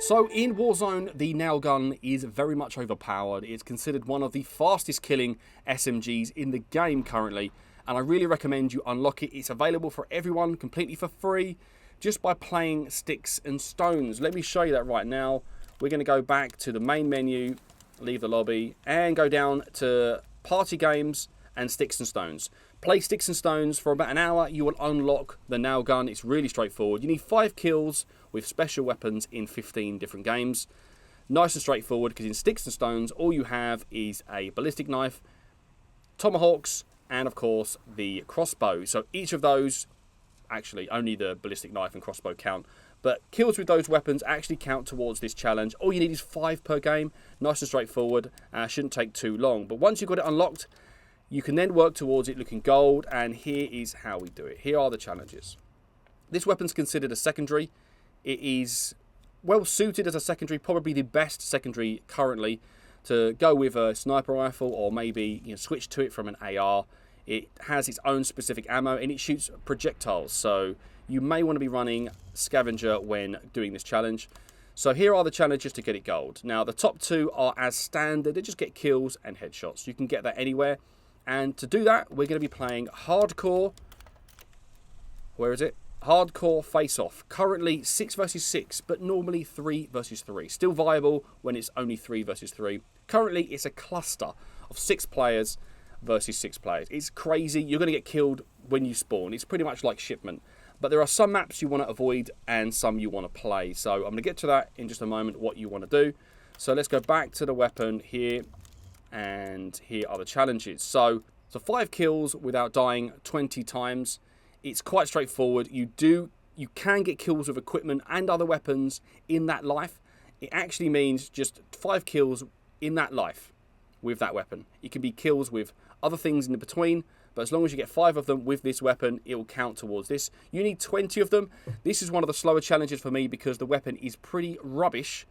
So in Warzone, the nail gun is very much overpowered. It's considered one of the fastest killing SMGs in the game currently, and I really recommend you unlock it. It's available for everyone completely for free just by playing sticks and stones. Let me show you that right now. We're going to go back to the main menu, leave the lobby, and go down to party games and sticks and stones. Play sticks and stones for about an hour. You will unlock the nail gun. It's really straightforward. You need 5 kills with special weapons in 15 different games. Nice and straightforward, because in sticks and stones, all you have is a ballistic knife, tomahawks, and of course the crossbow. So each of those, actually only the ballistic knife and crossbow count, but kills with those weapons actually count towards this challenge. All you need is 5 per game. Nice and straightforward. Shouldn't take too long. But once you've got it unlocked, you can then work towards it looking gold, and here is how we do it. Here are the challenges. This weapon's considered a secondary. It is well suited as a secondary, probably the best secondary currently, to go with a sniper rifle, or maybe switch to it from an AR. It has its own specific ammo, and it shoots projectiles, so you may want to be running scavenger when doing this challenge. So here are the challenges to get it gold. Now the top 2 are as standard. They just get kills and headshots. You can get that anywhere. And to do that, we're going to be playing hardcore. Where is it? Hardcore face-off. Currently 6 versus 6, but normally 3 versus 3. Still viable when it's only 3 versus 3. Currently, it's a cluster of 6 players versus 6 players. It's crazy. You're going to get killed when you spawn. It's pretty much like shipment. But there are some maps you want to avoid and some you want to play. So I'm going to get to that in just a moment, what you want to do. So let's go back to the weapon here. And here are the challenges. So 5 kills without dying 20 times. It's quite straightforward. You can get kills with equipment and other weapons in that life. It actually means just 5 kills in that life with that weapon. It can be kills with other things in between, but as long as you get 5 of them with this weapon, it will count towards this. You need 20 of them. This is one of the slower challenges for me because the weapon is pretty rubbish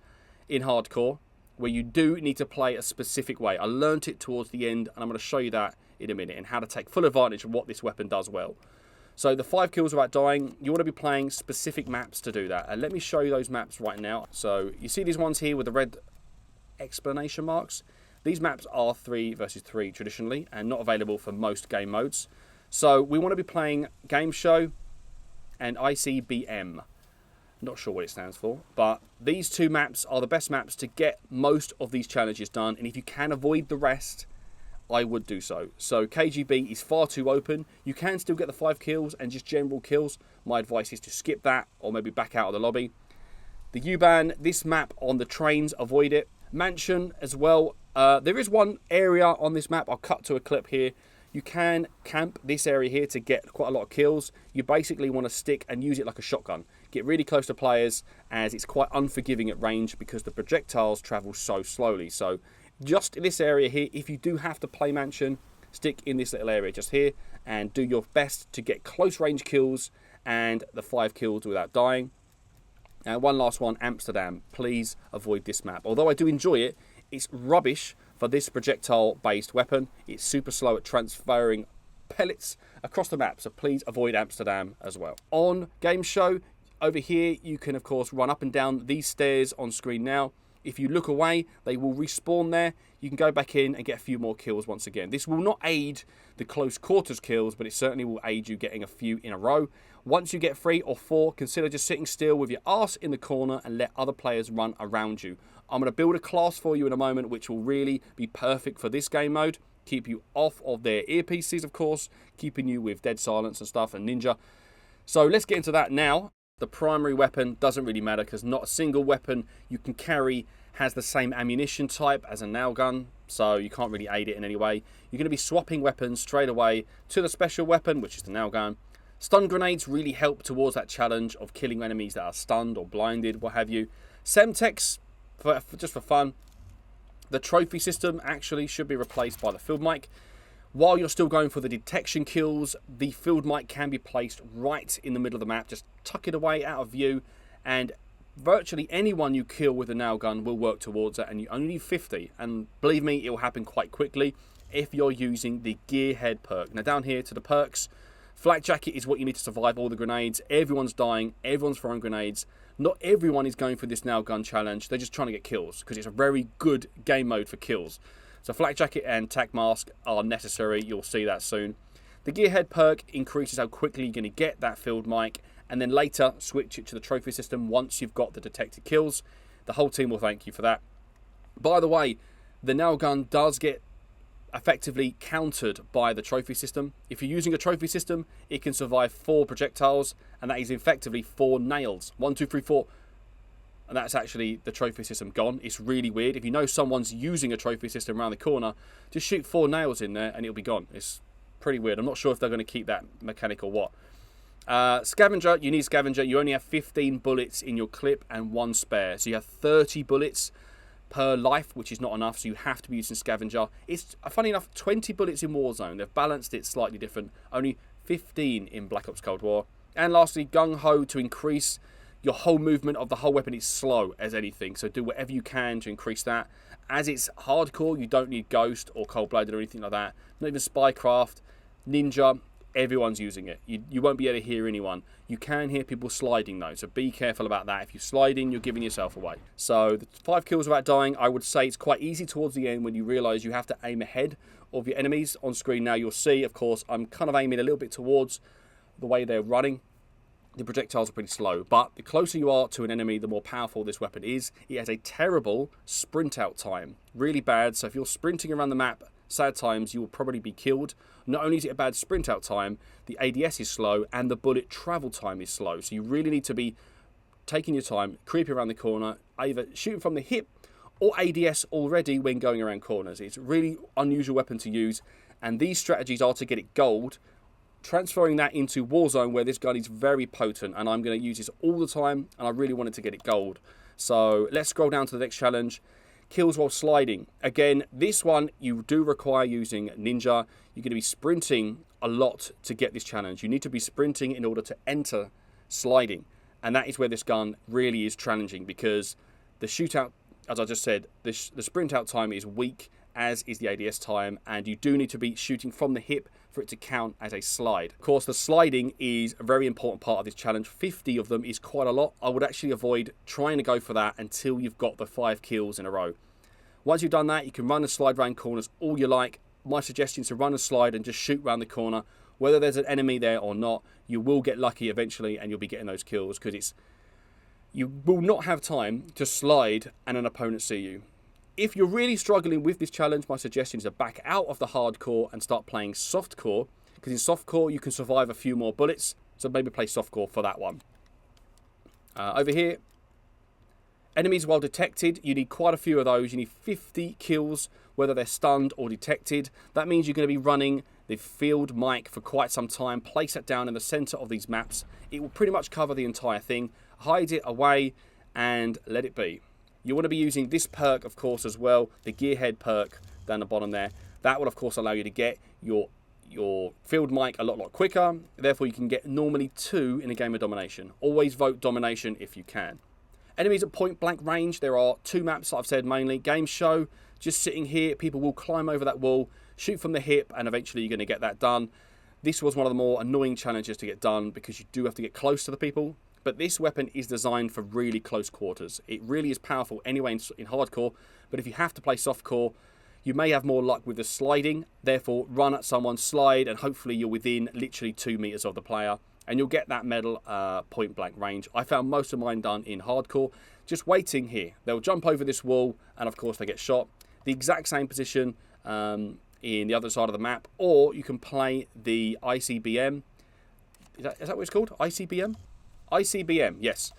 in hardcore, where you do need to play a specific way. I learnt it towards the end, and I'm going to show you that in a minute, and how to take full advantage of what this weapon does well. So the 5 kills without dying, you want to be playing specific maps to do that. And let me show you those maps right now. So you see these ones here with the red explanation marks? These maps are 3 versus 3 traditionally, and not available for most game modes. So we want to be playing Game Show and ICBM. Not sure what it stands for, but these 2 maps are the best maps to get most of these challenges done, and if you can avoid the rest, I would do so. So KGB is far too open. You can still get the 5 kills and just general kills. My advice is to skip that, or maybe back out of the lobby. The U-Bahn, this map on the trains, avoid it. Mansion as well. There is one area on this map, I'll cut to a clip here. You can camp this area here to get quite a lot of kills. You basically want to stick and use it like a shotgun. Get really close to players, as it's quite unforgiving at range because the projectiles travel so slowly. So just in this area here, if you do have to play Mansion, stick in this little area just here and do your best to get close range kills and the 5 kills without dying. And one last one, Amsterdam. Please avoid this map. Although I do enjoy it, it's rubbish for this projectile-based weapon. It's super slow at transferring pellets across the map, so please avoid Amsterdam as well. On Game Show, over here, you can, of course, run up and down these stairs on screen now. If you look away, they will respawn there. You can go back in and get a few more kills once again. This will not aid the close quarters kills, but it certainly will aid you getting a few in a row. Once you get 3 or 4, consider just sitting still with your arse in the corner and let other players run around you. I'm going to build a class for you in a moment, which will really be perfect for this game mode. Keep you off of their earpieces, of course, keeping you with dead silence and stuff, and ninja. So let's get into that now. The primary weapon doesn't really matter because not a single weapon you can carry has the same ammunition type as a nail gun, so you can't really aid it in any way. You're going to be swapping weapons straight away to the special weapon, which is the nail gun. Stun grenades really help towards that challenge of killing enemies that are stunned or blinded, what have you. Semtex, just for fun. The trophy system actually should be replaced by the field mic. While you're still going for the detection kills, the field mic can be placed right in the middle of the map. Just tuck it away out of view, and virtually anyone you kill with a nail gun will work towards it, and you only need 50. And believe me, it will happen quite quickly if you're using the Gearhead perk. Now down here to the perks. Flak jacket is what you need to survive all the grenades. Everyone's dying. Everyone's throwing grenades. Not everyone is going for this nail gun challenge. They're just trying to get kills because it's a very good game mode for kills. So flak jacket and tac mask are necessary. You'll see that soon. The gearhead perk increases how quickly you're going to get that field mic, and then later switch it to the trophy system once you've got the detected kills. The whole team will thank you for that. By the way, the nail gun does get effectively countered by the trophy system. If you're using a trophy system, it can survive 4 projectiles, and that is effectively 4 nails. 1, 2, 3, 4. And that's actually the trophy system gone. It's really weird. If you know someone's using a trophy system around the corner, just shoot 4 nails in there and it'll be gone. It's pretty weird. I'm not sure if they're going to keep that mechanic or what. Scavenger, you need scavenger. You only have 15 bullets in your clip and 1 spare. So you have 30 bullets per life, which is not enough, so you have to be using scavenger. It's, funny enough, 20 bullets in Warzone. They've balanced it slightly different. Only 15 in Black Ops Cold War. And lastly, Gung Ho to increase your whole movement of the whole weapon is slow as anything, so do whatever you can to increase that. As it's hardcore, you don't need Ghost or Cold-Blooded or anything like that. Not even Spycraft, Ninja, everyone's using it. You won't be able to hear anyone. You can hear people sliding though, so be careful about that. If you're sliding, you're giving yourself away. So the 5 kills without dying, I would say it's quite easy towards the end when you realise you have to aim ahead of your enemies. On screen now you'll see, of course, I'm kind of aiming a little bit towards the way they're running. The projectiles are pretty slow, but the closer you are to an enemy, the more powerful this weapon is. It has a terrible sprint out time, really bad. So if you're sprinting around the map, sad times, you will probably be killed. Not only is it a bad sprint out time, the ADS is slow and the bullet travel time is slow. So you really need to be taking your time, creeping around the corner, either shooting from the hip or ADS already when going around corners. It's a really unusual weapon to use, and these strategies are to get it gold. Transferring that into Warzone, where this gun is very potent, and I'm going to use this all the time, and I really wanted to get it gold. So let's scroll down to the next challenge. Kills while sliding. Again, this one you do require using Ninja. You're going to be sprinting a lot to get this challenge. You need to be sprinting in order to enter sliding, and that is where this gun really is challenging, because the shootout, as I just said, the sprint out time is weak, as is the ADS time, and you do need to be shooting from the hip for it to count as a slide. Of course, the sliding is a very important part of this challenge. 50 of them is quite a lot. I would actually avoid trying to go for that until you've got the 5 kills in a row. Once you've done that, you can run and slide around corners all you like. My suggestion is to run and slide and just shoot around the corner. Whether there's an enemy there or not, you will get lucky eventually and you'll be getting those kills, because you will not have time to slide and an opponent see you. If you're really struggling with this challenge, my suggestion is to back out of the hardcore and start playing softcore, because in softcore you can survive a few more bullets, so maybe play softcore for that one. Over here, enemies while detected, you need quite a few of those. You need 50 kills, whether they're stunned or detected. That means you're going to be running the field mic for quite some time. Place it down in the center of these maps. It will pretty much cover the entire thing. Hide it away and let it be. You want to be using this perk, of course, as well, the gearhead perk down the bottom there. That will, of course, allow you to get your field mic a lot quicker. Therefore, you can get normally 2 in a game of domination. Always vote domination if you can. Enemies at point blank range. There are 2 maps that I've said mainly. Game show, just sitting here. People will climb over that wall, shoot from the hip, and eventually you're going to get that done. This was one of the more annoying challenges to get done, because you do have to get close to the people. But this weapon is designed for really close quarters. It really is powerful anyway in hardcore, but if you have to play softcore, you may have more luck with the sliding. Therefore, run at someone, slide, and hopefully you're within literally 2 meters of the player, and you'll get that medal point blank range. I found most of mine done in hardcore, just waiting here. They'll jump over this wall, and of course they get shot. The exact same position in the other side of the map, or you can play the ICBM. Is that what it's called? ICBM? ICBM, yes.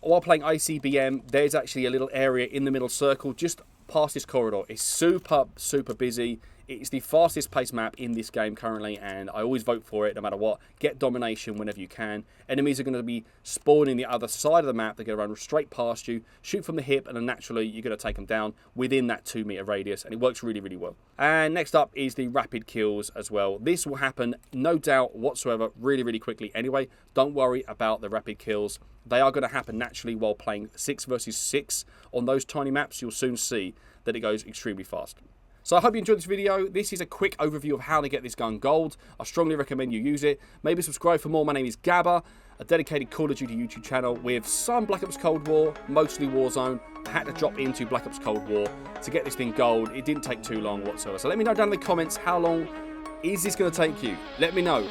While playing ICBM, there's actually a little area in the middle circle just past this corridor. It's super busy. It's the fastest paced map in this game currently, and I always vote for it no matter what. Get domination whenever you can. Enemies are going to be spawning the other side of the map. They're going to run straight past you, shoot from the hip, and then naturally you're going to take them down within that 2 meter radius, and it works really well. And next up is the rapid kills as well. This will happen, no doubt whatsoever, really quickly anyway. Don't worry about the rapid kills. They are going to happen naturally while playing 6 versus 6 on those tiny maps. You'll soon see that it goes extremely fast. So I hope you enjoyed this video. This is a quick overview of how to get this gun gold. I strongly recommend you use it. Maybe subscribe for more. My name is Gaaba, a dedicated Call of Duty YouTube channel with some Black Ops Cold War, mostly Warzone. I had to drop into Black Ops Cold War to get this thing gold. It didn't take too long whatsoever. So let me know down in the comments, how long is this going to take you? Let me know.